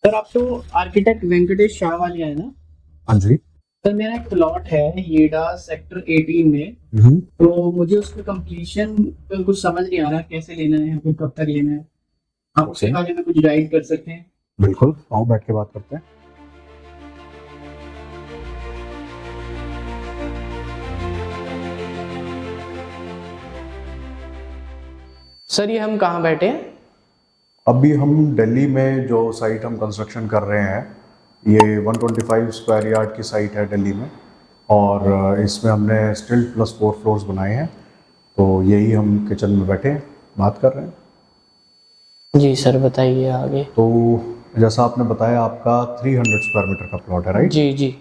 Sir आप तो architect Venkatesh Shah वाले हैं ना। हाँ जी। सर मेरा एक प्लॉट है येडा सेक्टर 18 में। तो मुझे उसका कंप्लीशन कुछ समझ नहीं आ रहा कैसे लेना है, फिर कब तक लेना है। आप उसके ओके, बारे में कुछ गाइड कर सकते हैं। बिल्कुल आओ बैठ के बात करते हैं। सर ये हम कहाँ बैठे हैं? अभी हम दिल्ली में जो साइट हम कंस्ट्रक्शन कर रहे हैं, ये 125 स्क्वायर यार्ड की साइट है दिल्ली में। और इसमें हमने स्टिल प्लस 4 फ्लोर्स बनाए हैं। तो यही हम किचन में बैठे हैं, बात कर रहे हैं। जी सर बताइए आगे। तो जैसा आपने बताया आपका 300 स्क्वायर मीटर का प्लॉट है, राइट? जी जी।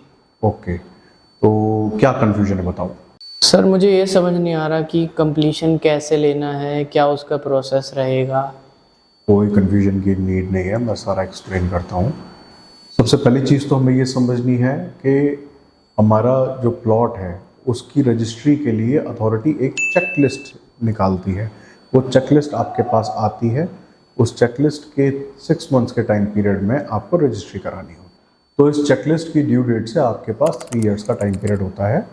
ओके, तो क्या कन्फ्यूजन है बताओ। सर मुझे ये समझ नहीं आ रहा कि कंप्लीशन कैसे लेना है, क्या उसका प्रोसेस रहेगा। कोई कन्फ्यूजन की नीड नहीं है, मैं सारा एक्सप्लेन करता हूँ। सबसे पहली चीज़ तो हमें ये समझनी है कि हमारा जो प्लॉट है उसकी रजिस्ट्री के लिए अथॉरिटी एक चेकलिस्ट निकालती है। वो चेकलिस्ट आपके पास आती है, उस चेकलिस्ट के 6 मंथ्स के टाइम पीरियड में आपको रजिस्ट्री करानी हो। तो इस चेकलिस्ट की ड्यू डेट से आपके पास 3 इयर्स का टाइम पीरियड होता है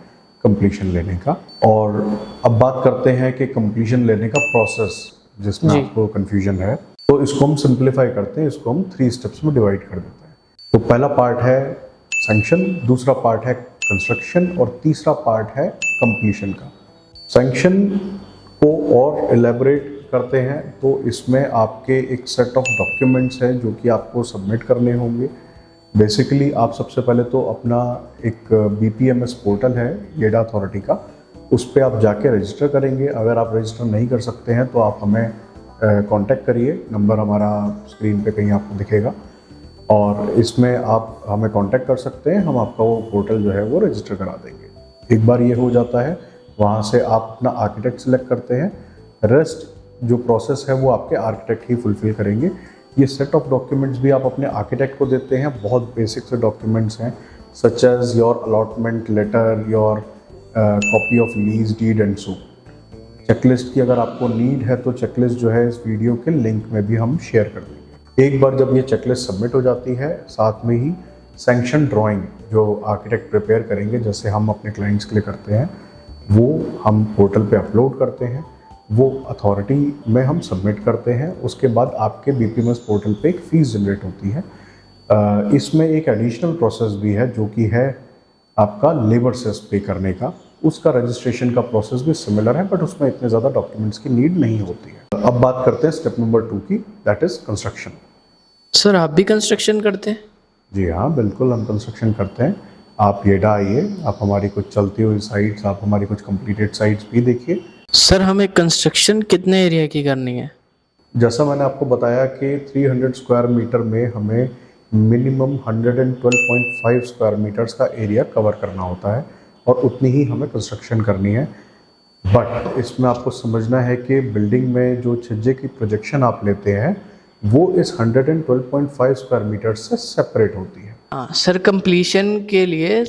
कंप्लीशन लेने का। और अब बात करते हैं कि कंप्लीशन लेने का प्रोसेस, जिसमें आपको कन्फ्यूजन है। तो इसको हम सिंप्लीफाई करते हैं, इसको हम 3 स्टेप्स में डिवाइड कर देते हैं। तो पहला पार्ट है सैंक्शन, दूसरा पार्ट है कंस्ट्रक्शन और तीसरा पार्ट है कंप्लीशन का। सैंक्शन को और एलेबोरेट करते हैं तो इसमें आपके एक सेट ऑफ डॉक्यूमेंट्स हैं जो कि आपको सबमिट करने होंगे। बेसिकली आप सबसे पहले तो अपना एक BPMS पोर्टल है येडा अथॉरिटी का, उस पर आप जाके रजिस्टर करेंगे। अगर आप रजिस्टर नहीं कर सकते हैं तो आप हमें कांटेक्ट करिए, नंबर हमारा स्क्रीन पे कहीं आपको दिखेगा और इसमें आप हमें कांटेक्ट कर सकते हैं। हम आपका वो पोर्टल जो है वो रजिस्टर करा देंगे। एक बार ये हो जाता है, वहाँ से आप अपना आर्किटेक्ट सेलेक्ट करते हैं। रेस्ट जो प्रोसेस है वो आपके आर्किटेक्ट ही फुलफिल करेंगे। ये सेट ऑफ डॉक्यूमेंट्स भी आप अपने आर्किटेक्ट को देते हैं। बहुत बेसिक से डॉक्यूमेंट्स हैं, such as your allotment letter, your copy of lease deed and so. Checklist की अगर आपको नीड है तो चेकलिस्ट जो है इस वीडियो के लिंक में भी हम शेयर कर देंगे। एक बार जब ये चेकलिस्ट सबमिट हो जाती है, साथ में ही सैंक्शन ड्राइंग जो आर्किटेक्ट प्रिपेयर करेंगे, जैसे हम अपने क्लाइंट्स के लिए करते हैं, वो हम पोर्टल पे अपलोड करते हैं, वो अथॉरिटी में हम सबमिट करते हैं। उसके बाद आपके BPMS पोर्टल पे एक फ़ीस जनरेट होती है। इसमें एक एडिशनल प्रोसेस भी है जो कि है आपका लेबर सेस पे करने का। उसका रजिस्ट्रेशन का प्रोसेस भी सिमिलर है, बट उसमें इतने ज़्यादा डॉक्यूमेंट्स की नीड नहीं होती है। अब बात करते हैं स्टेप नंबर 2 की, दैट इज़ कंस्ट्रक्शन। सर आप भी कंस्ट्रक्शन करते हैं? जी हाँ, बिल्कुल हम कंस्ट्रक्शन करते हैं। आप येडा आइए, आप हमारी कुछ चलती हुई साइट्स, आप हमारी कुछ कंप्लीटेड साइट्स भी देखिए। सर हमें कंस्ट्रक्शन कितने एरिया की करनी है? जैसा मैंने आपको बताया कि 300 स्क्वायर मीटर में हमें मिनिमम 112.5 स्क्वायर मीटर्स का एरिया कवर करना होता है और उतनी ही हमें कंस्ट्रक्शन करनी है। बट इसमें आपको समझना है कि बिल्डिंग में जो छज्जे की प्रोजेक्शन आप लेते हैं वो इस 112.5 स्क्वायर मीटर से सेपरेट होती है। हाँ सर, कंप्लीशन के लिए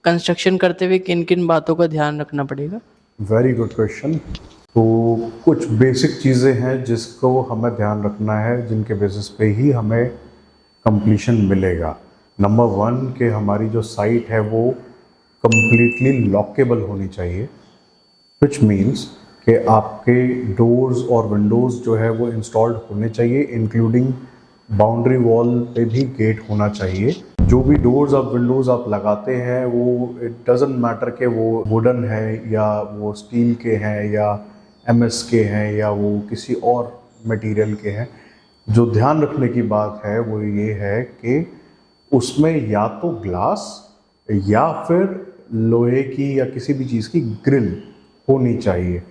कंस्ट्रक्शन करते हुए किन किन बातों का ध्यान रखना पड़ेगा? Very good question. तो कुछ बेसिक चीज़ें हैं जिसको हमें ध्यान रखना है, जिनके बेसिस पे ही हमें कंप्लीशन मिलेगा। नंबर 1 कि हमारी जो साइट है वो कम्प्लीटली लॉकेबल होनी चाहिए, विच मीन्स कि आपके डोर्स और विंडोज़ जो है वो इंस्टॉल्ड होने चाहिए, इंक्लूडिंग बाउंड्री वॉल पे भी गेट होना चाहिए। जो भी डोर्स और विंडोज़ आप लगाते हैं वो इट डज़ंट मैटर कि वो वुडन है या वो स्टील के हैं या MS के हैं या वो किसी और मटेरियल के हैं। जो ध्यान रखने की बात है वो ये है कि उसमें या तो ग्लास या फिर लोहे की या किसी भी चीज़ की ग्रिल होनी चाहिए।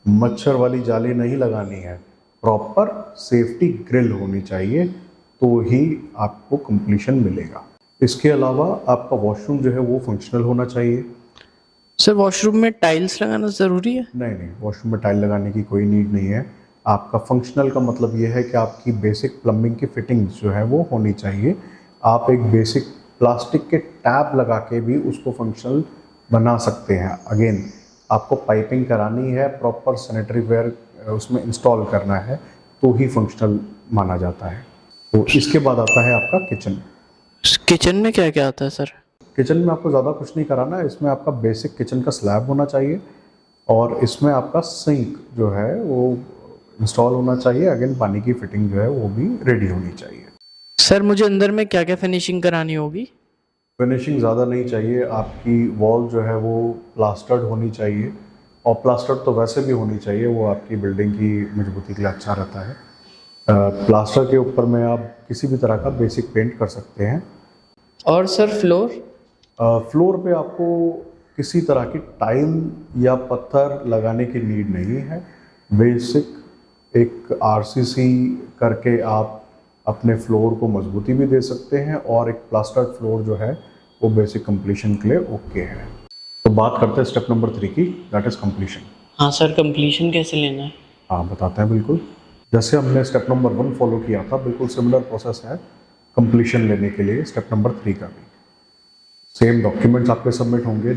मच्छर वाली जाली नहीं लगानी है, प्रॉपर सेफ्टी ग्रिल होनी चाहिए, तो ही आपको कंप्लीशन मिलेगा। इसके अलावा आपका वॉशरूम जो है वो फंक्शनल होना चाहिए। सर वॉशरूम में टाइल्स लगाना ज़रूरी है? नहीं, वॉशरूम में टाइल लगाने की कोई नीड नहीं है। आपका फंक्शनल का मतलब ये है कि आपकी बेसिक प्लम्बिंग की फिटिंग्स जो है वो होनी चाहिए। आप एक बेसिक प्लास्टिक के टैप लगा के भी उसको फंक्शनल बना सकते हैं। अगेन आपको पाइपिंग करानी है, प्रॉपर सैनिटरी वेयर उसमें इंस्टॉल करना है, तो ही फंक्शनल माना जाता है। तो इसके बाद आता है आपका किचन। किचन में क्या क्या आता है सर? किचन में आपको ज़्यादा कुछ नहीं कराना है, इसमें आपका बेसिक किचन का स्लैब होना चाहिए और इसमें आपका सिंक जो है वो इंस्टॉल होना चाहिए। अगेन पानी की फिटिंग जो है वो भी रेडी होनी चाहिए। सर मुझे अंदर में क्या क्या फिनिशिंग करानी होगी? फिनिशिंग ज़्यादा नहीं चाहिए, आपकी वॉल जो है वो प्लास्टर्ड होनी चाहिए और प्लास्टर्ड तो वैसे भी होनी चाहिए, वो आपकी बिल्डिंग की मजबूती के लिए अच्छा रहता है। प्लास्टर के ऊपर में आप किसी भी तरह का बेसिक पेंट कर सकते हैं। और सर फ्लोर? फ्लोर पे आपको किसी तरह की टाइल या पत्थर लगाने की नीड नहीं है। बेसिक एक आरसीसी करके आप अपने फ्लोर को मजबूती भी दे सकते हैं और एक प्लास्टर्ड फ्लोर जो है वो बेसिक कंप्लीशन के लिए ओके है। तो बात करते हैं स्टेप नंबर 3 की, दैट इज़ कंप्लीशन। हाँ सर, कंप्लीशन कैसे लेना है? हाँ बताते हैं बिल्कुल। जैसे हमने स्टेप नंबर 1 फॉलो किया था, बिल्कुल सिमिलर प्रोसेस है कंप्लीशन लेने के लिए स्टेप नंबर 3 का भी। सेम डॉक्यूमेंट्स आपके सबमिट होंगे,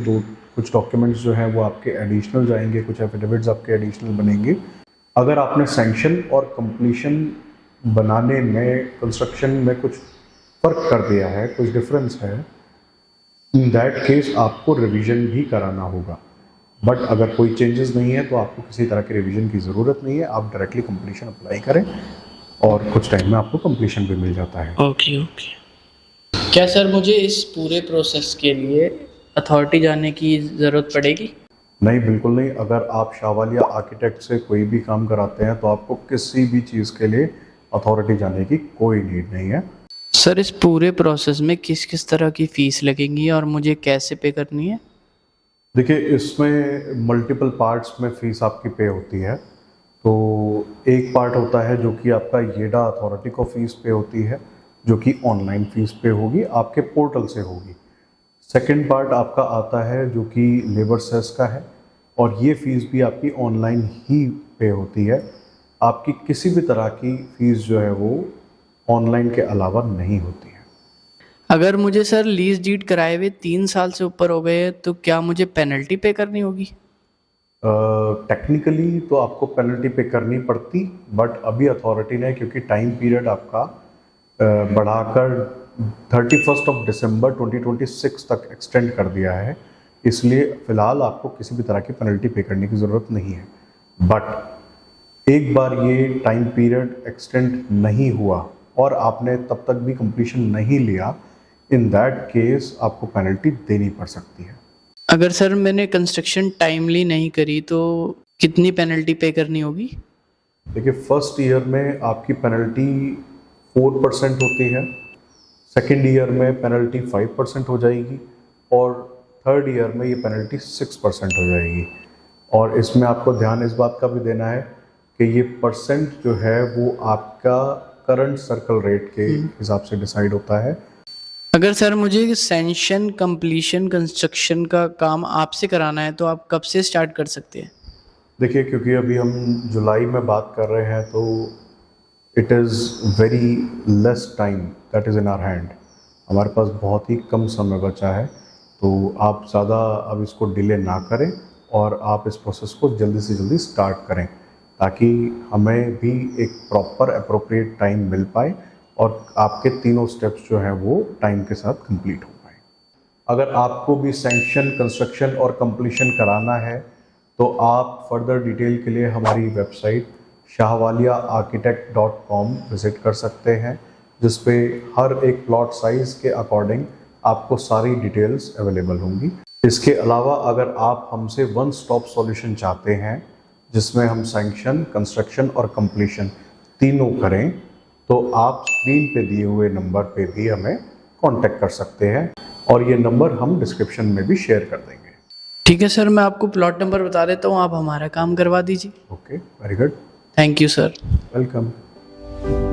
कुछ डॉक्यूमेंट्स जो हैं वो आपके एडिशनल जाएंगे, कुछ एफिडेविट्स आपके एडिशनल बनेंगे। अगर आपने सैंक्शन और कंप्लीशन बनाने में, कंस्ट्रक्शन में कुछ फ़र्क कर दिया है, कुछ डिफरेंस है, इन दैट केस आपको रिवीजन भी कराना होगा। बट अगर कोई चेंजेस नहीं है तो आपको किसी तरह के रिवीजन की ज़रूरत नहीं है, आप डायरेक्टली कंप्लीशन अप्लाई करें और कुछ टाइम में आपको कंप्लीशन भी मिल जाता है। ओके। क्या सर मुझे इस पूरे प्रोसेस के लिए अथॉरिटी जाने की ज़रूरत पड़ेगी? नहीं, बिल्कुल नहीं। अगर आप शाहवालिया आर्किटेक्ट से कोई भी काम कराते हैं तो आपको किसी भी चीज़ के लिए अथॉरिटी जाने की कोई नीड नहीं है। सर इस पूरे प्रोसेस में किस किस तरह की फ़ीस लगेंगी और मुझे कैसे पे करनी है? देखिए, इसमें मल्टीपल पार्ट्स में फ़ीस आपकी पे होती है। तो एक पार्ट होता है जो कि आपका येडा अथॉरिटी को फ़ीस पे होती है, जो कि ऑनलाइन फ़ीस पे होगी, आपके पोर्टल से होगी। सेकंड पार्ट आपका आता है जो कि लेबर सेस का है और ये फ़ीस भी आपकी ऑनलाइन ही पे होती है। आपकी किसी भी तरह की फ़ीस जो है वो ऑनलाइन के अलावा नहीं होती है। अगर मुझे सर लीज डीड कराए हुए 3 साल से ऊपर हो गए तो क्या मुझे पेनल्टी पे करनी होगी? टेक्निकली तो आपको पेनल्टी पे करनी पड़ती, बट अभी अथॉरिटी ने क्योंकि टाइम पीरियड आपका बढ़ाकर 31 दिसंबर 2026 तक एक्सटेंड कर दिया है, इसलिए फ़िलहाल आपको किसी भी तरह की पेनल्टी पे करने की ज़रूरत नहीं है। बट एक बार ये टाइम पीरियड एक्सटेंड नहीं हुआ और आपने तब तक भी कंप्लीशन नहीं लिया, इन दैट केस आपको पेनल्टी देनी पड़ सकती है। अगर सर मैंने कंस्ट्रक्शन टाइमली नहीं करी तो कितनी पेनल्टी पे करनी होगी? देखिए, फर्स्ट ईयर में आपकी पेनल्टी 4% होती है, सेकेंड ईयर में पेनल्टी 5% हो जाएगी और थर्ड ईयर में ये पेनल्टी 6% हो जाएगी। और इसमें आपको ध्यान इस बात का भी देना है कि ये परसेंट जो है वो आपका करंट सर्कल रेट के हिसाब से डिसाइड होता है। अगर सर मुझे सैंक्शन, कंप्लीशन, कंस्ट्रक्शन का काम आपसे कराना है तो आप कब से स्टार्ट कर सकते हैं? देखिए, क्योंकि अभी हम जुलाई में बात कर रहे हैं तो it is very less time that is in our hand. हमारे पास बहुत ही कम समय बचा है, तो आप ज़्यादा अब इसको डिले ना करें और आप इस प्रोसेस को जल्दी से जल्दी स्टार्ट करें ताकि हमें भी एक प्रॉपर अप्रोप्रिएट टाइम मिल पाए और आपके तीनों स्टेप्स जो हैं वो टाइम के साथ कंप्लीट हो पाए। अगर आपको भी सैंक्शन, कंस्ट्रक्शन और कंप्लीशन कराना है तो आप फर्दर डिटेल के लिए हमारी वेबसाइट shahwaliaarchitect.com विज़िट कर सकते हैं, जिस पे हर एक प्लॉट साइज़ के अकॉर्डिंग आपको सारी डिटेल्स अवेलेबल होंगी। इसके अलावा अगर आप हमसे वन स्टॉप सॉल्यूशन चाहते हैं जिसमें हम सैंक्शन, कंस्ट्रक्शन और कंप्लीशन तीनों करें, तो आप स्क्रीन पे दिए हुए नंबर पे भी हमें कांटेक्ट कर सकते हैं और ये नंबर हम डिस्क्रिप्शन में भी शेयर कर देंगे। ठीक है सर, मैं आपको प्लॉट नंबर बता देता हूँ, आप हमारा काम करवा दीजिए। Okay, very good, thank you sir. Welcome.